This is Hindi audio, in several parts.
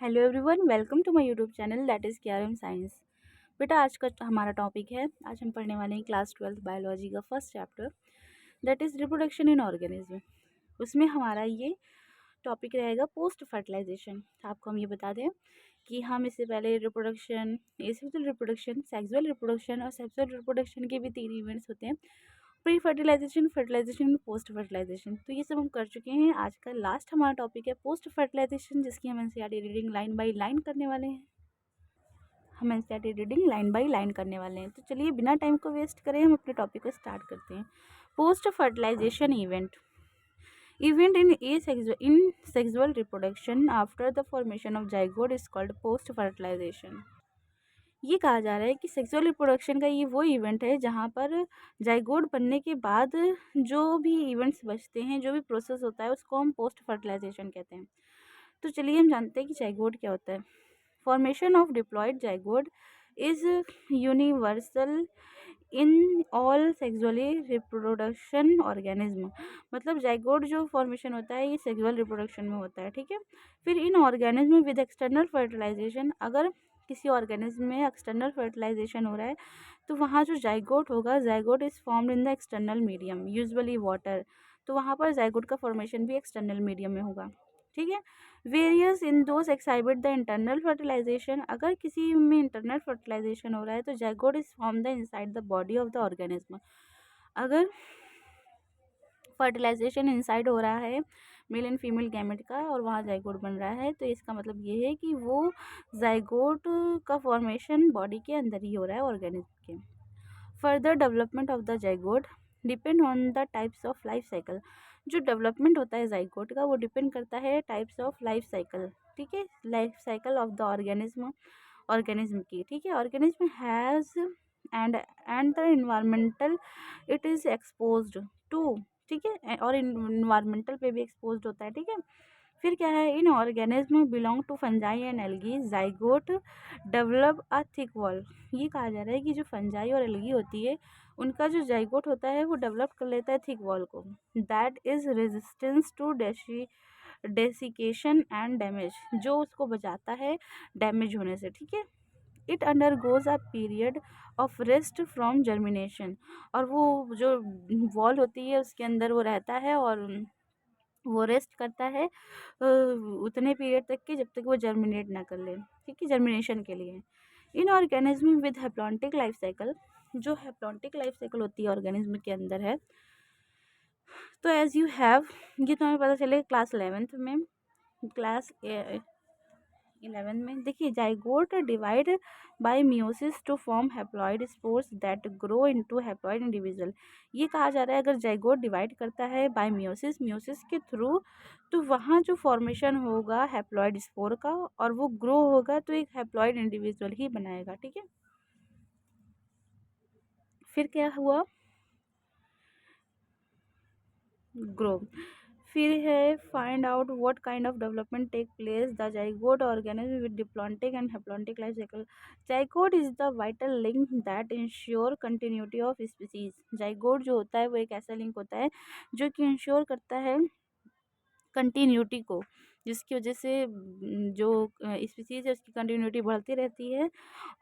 Hello everyone, welcome to my YouTube channel that is KRM science. बेटा, आज का हमारा टॉपिक है। आज हम पढ़ने वाले हैं क्लास 12 बायोलॉजी का first chapter that is reproduction in organism. उसमें हमारा ये टॉपिक रहेगा पोस्ट फर्टिलाइजेशन। आपको हम ये बता दें कि हम इससे पहले reproduction, asexual reproduction, sexual reproduction और सेक्सुअल रिप्रोडक्शन के भी 3 इवेंट्स होते हैं। Pre fertilisation, fertilisation, post fertilisation, तो ये सब हम कर चुके हैं। आज का लास्ट हमारा टॉपिक है पोस्ट फर्टिलाइजेशन, जिसकी हम NCERT reading line by line करने वाले हैं। हम NCERT reading line by line करने वाले हैं। तो चलिए बिना टाइम को वेस्ट करें हम अपने टॉपिक को स्टार्ट करते हैं। Post fertilisation event in sexual reproduction after the formation of zygote is called post fertilisation. ये कहा जा रहा है कि सेक्सुअल रिप्रोडक्शन का ये वो इवेंट है जहाँ पर जाइगोट बनने के बाद जो भी इवेंट्स बचते हैं, जो भी प्रोसेस होता है, उसको हम पोस्ट फर्टिलाइजेशन कहते हैं। तो चलिए हम जानते हैं कि जाइगोट क्या होता है। Formation of diploid zygote is universal in all sexually reproduction organism. मतलब जाइगोट जो फॉर्मेशन होता है ये सेक्सुअल रिप्रोडक्शन में होता है, ठीक है। फिर in organism with external fertilisation, अगर किसी ऑर्गेनिज्म में एक्सटर्नल फर्टिलाइजेशन हो रहा है तो वहाँ जो जाइगोट होगा, zygote is formed in the external medium usually water. तो वहाँ पर जाइगोट का फॉर्मेशन भी एक्सटर्नल मीडियम में होगा, ठीक है। Various in those exhibit the internal fertilisation, अगर किसी में इंटरनल फर्टिलाइजेशन हो रहा है तो zygote is form the inside the body of the organism. अगर फर्टिलाइजेशन इनसाइड हो रहा है मेल एंड फीमेल गैमेट का और वहाँ जाइगोट बन रहा है, तो इसका मतलब ये है कि वो जाइगोट का फॉर्मेशन बॉडी के अंदर ही हो रहा है ऑर्गेनिज्म के। Further development of the zygote depend on the types of life cycle. जो डेवलपमेंट होता है जाइगोट का वो डिपेंड करता है टाइप्स ऑफ लाइफ साइकिल, ठीक है। Life cycle of the organism की, ठीक है। Organism has and the environmental it is exposed to, ठीक है। और इन्वायरमेंटल पे भी एक्सपोज्ड होता है, ठीक है। फिर क्या है, in organism belong to fungi and algae zygote develop a thick wall. ये कहा जा रहा है कि जो फंजाई और एल्गी होती है उनका जो जाइगोट होता है वो डेवलप कर लेता है थिक वॉल को, that is resistance to desiccation and damage, जो उसको बचाता है डैमेज होने से, ठीक है। It undergoes a period of rest from germination, और वो जो वॉल होती है उसके अंदर वो रहता है और वो रेस्ट करता है उतने पीरियड तक के जब तक वो जर्मिनेट ना कर ले, ठीक है, जर्मिनेशन के लिए। इन organism with haplontic life cycle, जो हैप्लॉन्टिक लाइफ साइकिल होती है ऑर्गेनिज्म के अंदर है, तो एज यू हैव, ये तो हमें पता चले क्लास 11th में, क्लास 11 में देखिए, zygote divide by meiosis to form haploid spores that grow into haploid individual. ये कहा जा रहा है अगर जाइगोट डिवाइड करता है बाय मियोसिस, मियोसिस के थ्रू, तो वहाँ जो फॉर्मेशन होगा हैप्लॉइड स्पोर का और वो ग्रो होगा तो एक हैप्लॉइड इंडिविजुअल ही बनाएगा, ठीक है। फिर क्या हुआ, ग्रो। फिर है find out what kind of development take place the zygote organism with diplontic and haplontic life cycle. Zygote is the vital link that ensure continuity of species. Zygote जो होता है वो एक ऐसा लिंक होता है जो कि इंश्योर करता है कंटिन्यूटी को, जिसकी वजह से जो स्पीसीज है उसकी कंटिन्यूटी बढ़ती रहती है,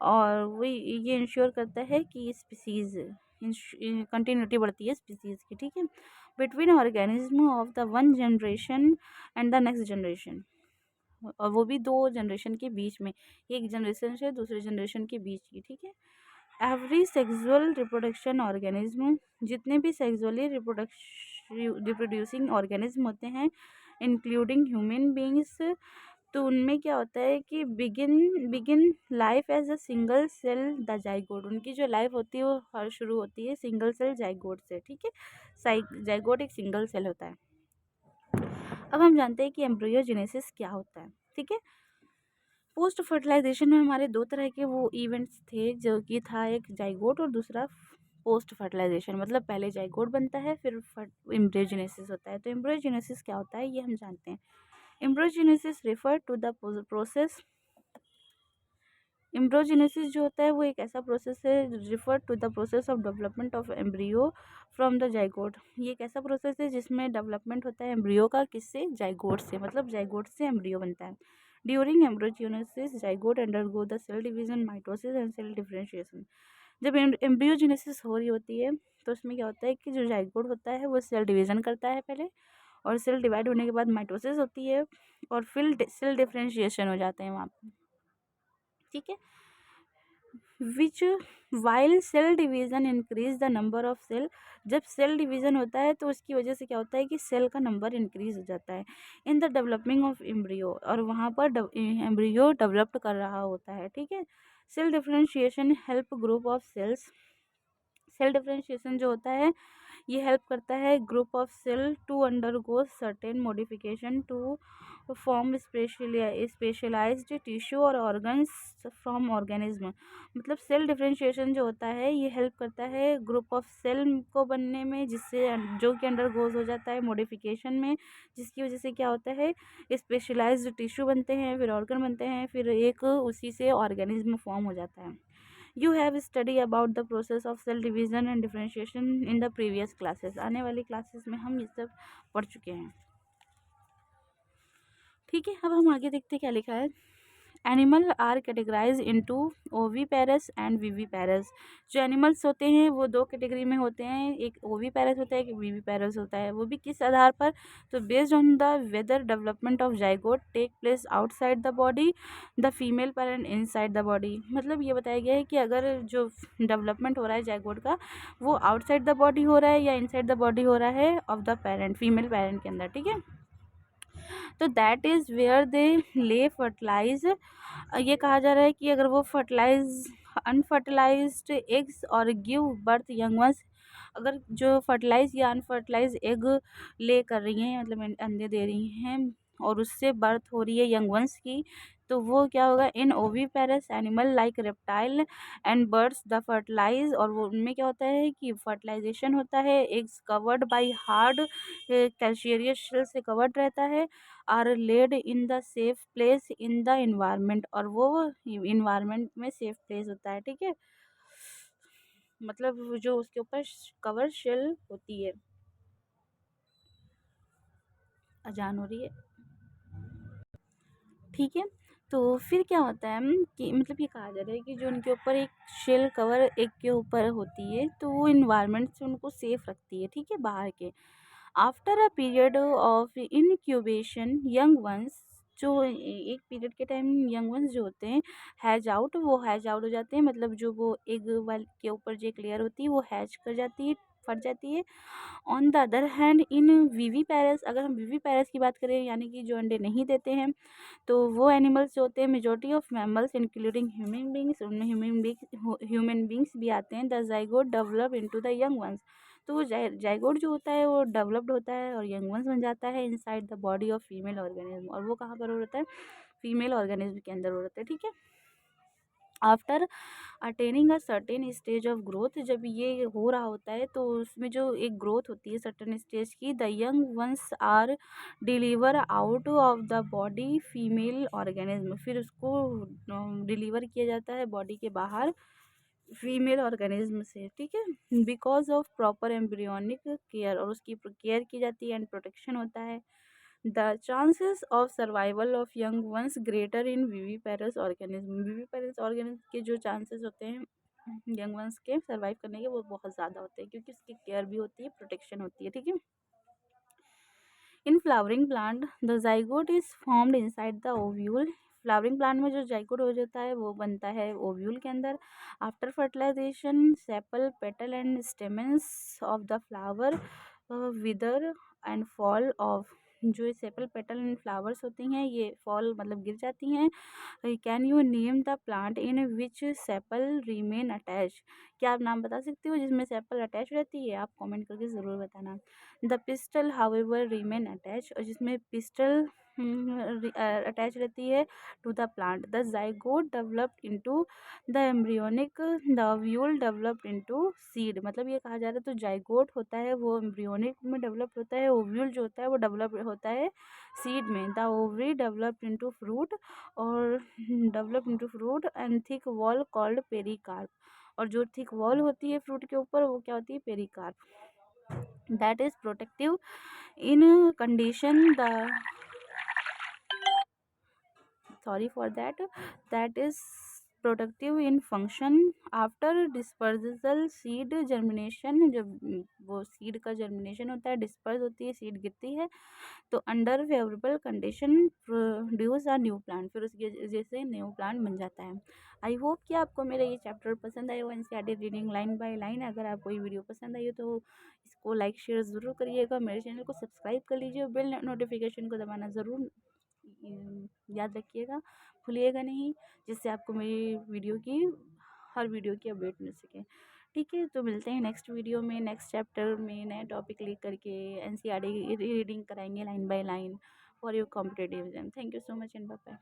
और वो ये इंश्योर करता है कि स्पीसीज कंटिन्यूटी बढ़ती है स्पीसीज की, ठीक है, between organism of the one generation and the next generation, और वो भी 2 जनरेशन के बीच में, एक जनरेशन से दूसरे जनरेशन के बीच की, ठीक है। एवरी सेक्सुअल रिप्रोडक्शन ऑर्गेनिज्म, जितने भी सेक्सुअली रिप्रोड्यूसिंग ऑर्गेनिज्म होते हैं इंक्लूडिंग ह्यूमन बींग्स, तो उनमें क्या होता है कि begin life as a single cell the zygote. उनकी जो लाइफ होती है वो हर शुरू होती है सिंगल सेल जाइगोट से, ठीक है। जाइगोट एक सिंगल सेल होता है। अब हम जानते हैं कि एम्ब्रियोजेनेसिस क्या होता है, ठीक है। पोस्ट फर्टिलाइजेशन में हमारे 2 तरह के वो इवेंट्स थे, जो कि था एक जाइगोट और दूसरा पोस्ट फर्टिलाइजेशन। मतलब पहले जाइगोट बनता है फिर एम्ब्रियोजेनेसिस होता है। तो एम्ब्रियोजेनेसिस क्या होता है ये हम जानते हैं। Embryogenesis refer to the process, embryogenesis जो होता है वो एक ऐसा प्रोसेस है, refer to the process of development of embryo from the zygote. ये एक ऐसा प्रोसेस है जिसमें डेवलपमेंट होता है एम्ब्रियो का, किससे, जाइगोट से, मतलब जाइगोट से एम्ब्रियो बनता है। During embryogenesis zygote undergo the cell division, mitosis and cell differentiation. जब एम्ब्रियोजेनेसिस हो रही होती है तो उसमें क्या होता है कि जो जाइगोट होता है वो सेल डिवीजन करता है पहले, और सेल डिवाइड होने के बाद माइटोसिस होती है, और फिर सेल डिफरेंशिएशन हो जाते हैं वहाँ पे, ठीक है। Which while cell division increase the number of cell, जब सेल डिवीजन होता है तो उसकी वजह से क्या होता है कि सेल का नंबर इंक्रीज हो जाता है in the developing of embryo, और वहाँ पर एम्ब्रियो डेवलप कर रहा होता है, ठीक है। Cell differentiation help group of cells, cell differentiation जो होता है ये हेल्प करता है group of cell to undergo certain modification to form specialised tissue और ऑर्गन्स फ्रॉम ऑर्गेनिज्म। मतलब सेल डिफरेंशिएशन जो होता है ये हेल्प करता है ग्रुप ऑफ सेल को बनने में, जिससे जो कि अंडरगोज हो जाता है मॉडिफिकेशन में, जिसकी वजह से क्या होता है स्पेशलाइज्ड टिश्यू बनते हैं, फिर ऑर्गन बनते हैं, फिर एक उसी से ऑर्गेनिज्म फॉर्म हो जाता है। You have studied about the process of cell division and differentiation in the previous classes। आने वाली क्लासेस में हम ये सब पढ़ चुके हैं, ठीक है। अब हम आगे देखते हैं क्या लिखा है। Animal are categorise into oviparous and viviparous. जो एनिमल्स होते हैं वो दो कैटेगरी में होते हैं, एक ओवीपेरस होता है, एक विवीपेरस होता है। वो भी किस आधार पर, तो based on the whether development of zygote take place outside the body, the female parent inside the body. मतलब ये बताया गया है कि अगर जो डेवलपमेंट हो रहा है जाइगोट का वो आउटसाइड द बॉडी हो रहा है या इनसाइड द बॉडी हो रहा है of the parent, female parent के अंदर, ठीक है। तो दैट इज़ वेयर दे ले फर्टिलाइज। ये कहा जा रहा है कि अगर वो फर्टिलाइज अनफर्टिलाइज्ड एग्स और गिव बर्थ यंग वंस, अगर जो फर्टिलाइज या अनफर्टिलाइज एग ले कर रही हैं, मतलब अंडे दे रही हैं और उससे बर्थ हो रही है यंग वंस की, तो वो क्या होगा in oviparous animal like reptile and birds the fertilise, और वो उनमें क्या होता है कि फर्टिलाइजेशन होता है, eggs covered by hard calcareous shell से कवर्ड रहता है, are laid in the safe place in the environment, और वो इन्वायरमेंट में सेफ प्लेस होता है, ठीक है। मतलब जो उसके ऊपर कवर शेल होती है। अजान हो रही है, ठीक है। तो फिर क्या होता है कि मतलब ये कहा जा रहा है कि जो उनके ऊपर एक शेल कवर एक के ऊपर होती है तो वो इन्वायरमेंट से उनको सेफ रखती है, ठीक है, बाहर के। After a period of incubation young ones, जो एक पीरियड के टाइम यंग वंस जो होते हैं हैज आउट, वो हैज आउट हो जाते हैं, मतलब जो वो एग वाल के ऊपर जो एक लेयर होती है वो हैच कर जाती है, फट जाती है। On the other hand in viviparous, अगर हम वीवी पैरस की बात करें यानी कि जो अंडे नहीं देते हैं, तो वो एनिमल्स जो होते हैं majority of mammals including human beings, उनमें ह्यूमन बींग्स भी आते हैं, the zygote develop into the young once. तो वो जाइगोट जो होता है वो डेवलप्ड होता है और यंग वंस बन जाता है inside the body of female organism, और वो कहाँ पर हो रहता है फीमेल ऑर्गेनिज्म के अंदर हो रहता है, ठीक है। After attaining a certain stage of growth, जब ये हो रहा होता है तो उसमें जो एक ग्रोथ होती है सर्टेन स्टेज की, the young ones are deliver out of the body female organism, फिर उसको डिलीवर किया जाता है बॉडी के बाहर फीमेल ऑर्गेनिज्म से, ठीक है, because of proper embryonic care, और उसकी केयर की जाती है एंड प्रोटेक्शन होता है। The chances of survival of young ones greater in viviparous organism, viviparous organism के जो चांसेस होते हैं यंग वंस के सर्वाइव करने के वो बहुत ज़्यादा होते हैं क्योंकि उसकी केयर भी होती है, प्रोटेक्शन होती है, ठीक है। In flowering plant the zygote is formed inside the ovule, flowering plant में जो जाइगोट हो जाता है वो बनता है ओव्यूल के अंदर। After fertilisation sepal petal and stamens of the flower wither and fall off, जो सेपल पेटल एंड फ्लावर्स होती हैं ये फॉल मतलब गिर जाती हैं। Can you name the plant in which sepal remain attach, क्या आप नाम बता सकते हो जिसमें सेपल अटैच रहती है, आप कमेंट करके ज़रूर बताना। The pistil however remain attach, और जिसमें पिस्टल अटैच रहती है to the plant. The zygote developed into the embryonic, the ovule developed into seed, मतलब ये कहा जा रहा है तो जाइगोट होता है वो एम्ब्रियोनिक में डेवलप होता है, ओव्यूल जो होता है वो डेवलप होता है सीड में। The ovary developed into fruit, और develop into fruit and thick wall called pericarp, और जो थिक वॉल होती है फ्रूट के ऊपर वो क्या होती है pericarp. That is protective in condition the sorry for that, that is productive in function after dispersal seed germination. जब वो सीड का जर्मिनेशन होता है, डिस्पर्स होती है, सीड गिरती है, तो under favourable condition produce a new plant, फिर उसकी वजह से न्यू प्लांट बन जाता है। आई होप कि आपको मेरा ये चैप्टर पसंद आया हो, NCERT reading line by line. अगर आपको ये वीडियो पसंद आई हो तो इसको लाइक शेयर ज़रूर करिएगा, मेरे चैनल को सब्सक्राइब कर लीजिए, बेल नोटिफिकेशन को दबाना ज़रूर याद रखिएगा, भूलिएगा नहीं, जिससे आपको मेरी वीडियो की हर वीडियो की अपडेट मिल सके। ठीक है, तो मिलते हैं नेक्स्ट वीडियो में, नेक्स्ट चैप्टर में नए टॉपिक लेकर के। एनसीईआरटी रीडिंग कराएंगे line by line for your competitive exam. Thank you so much and bye bye.